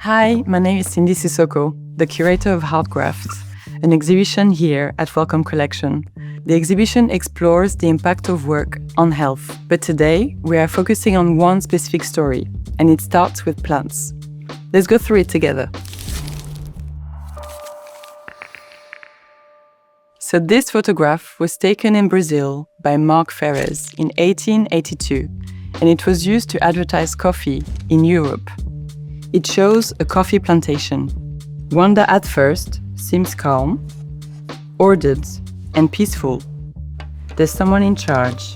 Hi, my name is Cindy Sissoko, the curator of Hard Crafts, an exhibition here at Wellcome Collection. The exhibition explores the impact of work on health, but today we are focusing on one specific story, and it starts with plants. Let's go through it together. So this photograph was taken in Brazil by Mark Ferrez in 1882, and it was used to advertise coffee in Europe. It shows a coffee plantation, one that at first seems calm, ordered, and peaceful. There's someone in charge,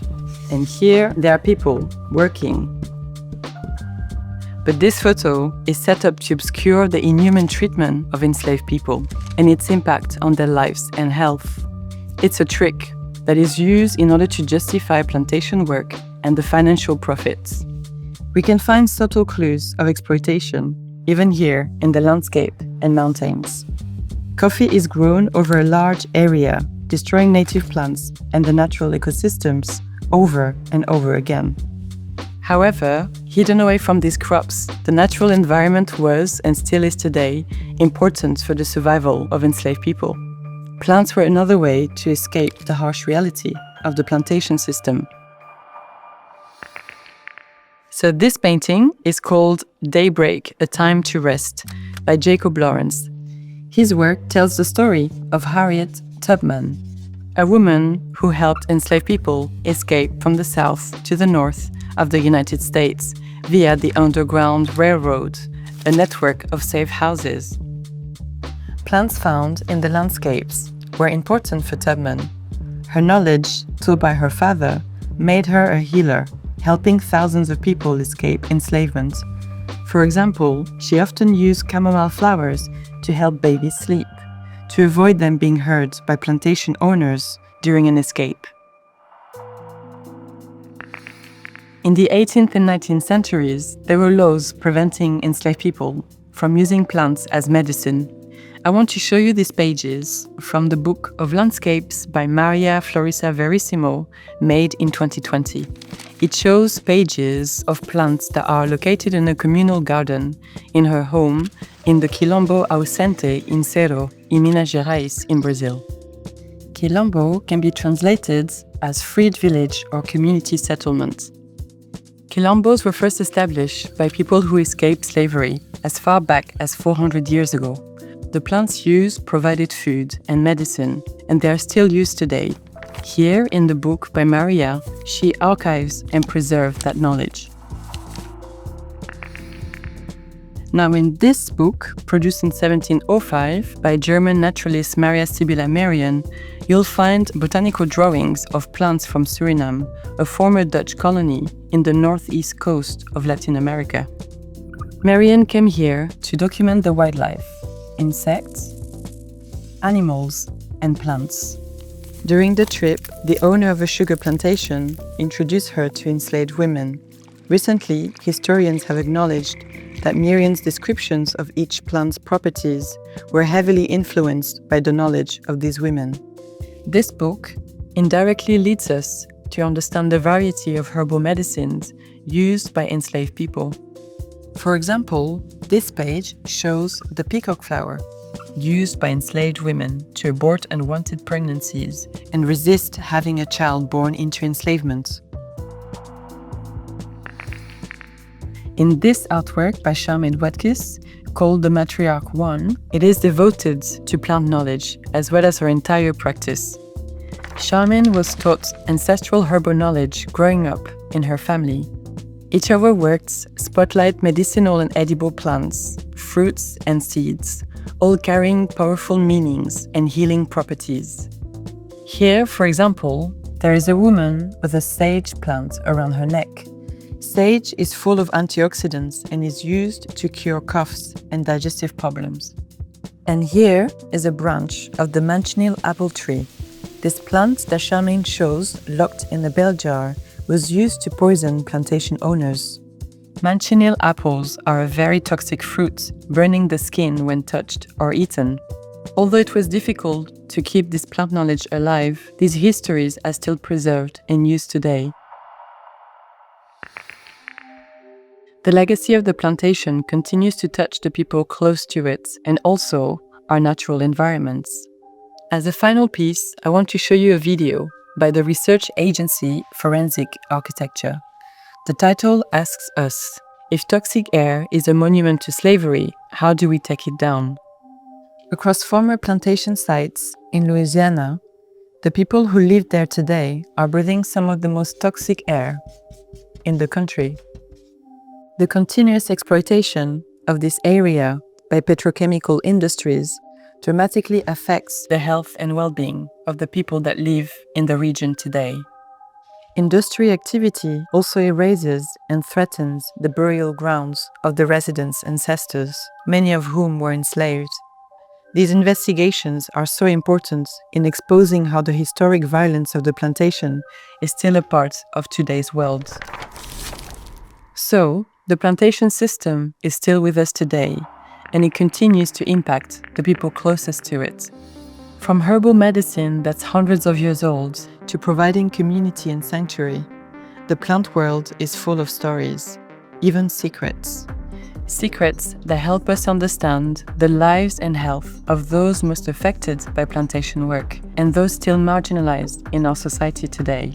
and here there are people working. But this photo is set up to obscure the inhuman treatment of enslaved people and its impact on their lives and health. It's a trick that is used in order to justify plantation work and the financial profits. We can find subtle clues of exploitation, even here in the landscape and mountains. Coffee is grown over a large area, destroying native plants and the natural ecosystems over and over again. However, hidden away from these crops, the natural environment was, and still is today, important for the survival of enslaved people. Plants were another way to escape the harsh reality of the plantation system. So this painting is called Daybreak, A Time to Rest by Jacob Lawrence. His work tells the story of Harriet Tubman, a woman who helped enslaved people escape from the south to the north of the United States via the Underground Railroad, a network of safe houses. Plants found in the landscapes were important for Tubman. Her knowledge, taught by her father, made her a healer, helping thousands of people escape enslavement. For example, she often used chamomile flowers to help babies sleep, to avoid them being hurt by plantation owners during an escape. In the 18th and 19th centuries, there were laws preventing enslaved people from using plants as medicine. I want to show you these pages from the Book of Landscapes by Maria Florissa Verissimo, made in 2020. It shows pages of plants that are located in a communal garden in her home in the Quilombo Ausente in Cerro, in Minas Gerais, in Brazil. Quilombo can be translated as freed village or community settlement. Quilombos were first established by people who escaped slavery as far back as 400 years ago. The plants used provided food and medicine, and they are still used today. Here, in the book by Maria, she archives and preserves that knowledge. Now, in this book, produced in 1705 by German naturalist Maria Sibylla Merian, you'll find botanical drawings of plants from Suriname, a former Dutch colony in the northeast coast of Latin America. Merian came here to document the wildlife, insects, animals, and plants. During the trip, the owner of a sugar plantation introduced her to enslaved women. Recently, historians have acknowledged that Merian's descriptions of each plant's properties were heavily influenced by the knowledge of these women. This book indirectly leads us to understand the variety of herbal medicines used by enslaved people. For example, this page shows the peacock flower, used by enslaved women to abort unwanted pregnancies and resist having a child born into enslavement. In this artwork by Charmaine Watkins, called The Matriarch 1, it is devoted to plant knowledge as well as her entire practice. Charmaine was taught ancestral herbal knowledge growing up in her family. Each of her works spotlight medicinal and edible plants, fruits and seeds, all carrying powerful meanings and healing properties. Here, for example, there is a woman with a sage plant around her neck. Sage is full of antioxidants and is used to cure coughs and digestive problems. And here is a branch of the manchineel apple tree. This plant that Charmaine shows, locked in a bell jar, was used to poison plantation owners. Manchineel apples are a very toxic fruit, burning the skin when touched or eaten. Although it was difficult to keep this plant knowledge alive, these histories are still preserved and used today. The legacy of the plantation continues to touch the people close to it and also our natural environments. As a final piece, I want to show you a video by the research agency Forensic Architecture. The title asks us, if toxic air is a monument to slavery, how do we take it down? Across former plantation sites in Louisiana, the people who live there today are breathing some of the most toxic air in the country. The continuous exploitation of this area by petrochemical industries dramatically affects the health and well-being of the people that live in the region today. Industry activity also erases and threatens the burial grounds of the residents' ancestors, many of whom were enslaved. These investigations are so important in exposing how the historic violence of the plantation is still a part of today's world. So, the plantation system is still with us today, and it continues to impact the people closest to it. From herbal medicine that's hundreds of years old to providing community and sanctuary, the plant world is full of stories, even secrets. Secrets that help us understand the lives and health of those most affected by plantation work and those still marginalized in our society today.